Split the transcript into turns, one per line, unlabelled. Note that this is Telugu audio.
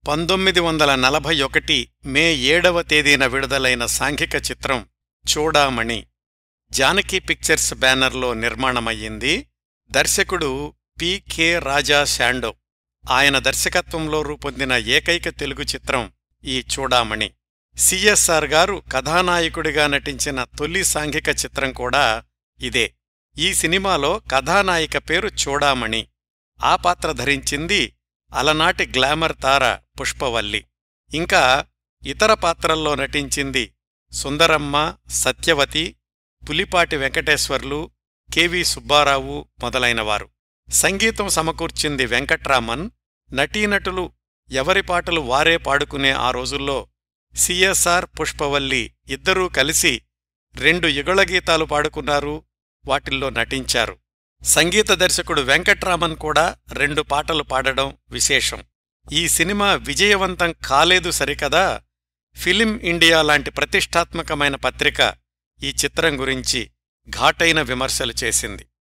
1941 మే 7వ తేదీన విడుదలైన సాంఘిక చిత్రం చూడామణి జానకి పిక్చర్స్ బ్యానర్లో నిర్మాణమయ్యింది. దర్శకుడు పి.కె. రాజా శాండో. ఆయన దర్శకత్వంలో రూపొందిన ఏకైక తెలుగు చిత్రం ఈ చూడామణి. సిఎస్ఆర్ గారు కథానాయకుడిగా నటించిన తొలి సాంఘిక చిత్రం కూడా ఇదే. ఈ సినిమాలో కథానాయిక పేరు చూడామణి. ఆ పాత్ర ధరించింది అలనాటి గ్లామర్ తార పుష్పవల్లి. ఇంకా ఇతర పాత్రల్లో నటించింది సుందరమ్మ, సత్యవతి, పులిపాటి వెంకటేశ్వర్లు, కెవి సుబ్బారావు మొదలైనవారు. సంగీతం సమకూర్చింది వెంకట్రామన్. నటీనటులు ఎవరి పాటలు వారే పాడుకునే ఆ రోజుల్లో సిఎస్ఆర్, పుష్పవల్లి ఇద్దరూ కలిసి 2 యుగళగీతాలు పాడుకున్నారు, వాటిల్లో నటించారు. సంగీత దర్శకుడు వెంకట్రామన్ కూడా 2 పాటలు పాడడం విశేషం. ఈ సినిమా విజయవంతం కాలేదు సరికదా, ఫిలిం ఇండియా లాంటి ప్రతిష్టాత్మకమైన పత్రిక ఈ చిత్రం గురించి ఘాటైన విమర్శలు చేసింది.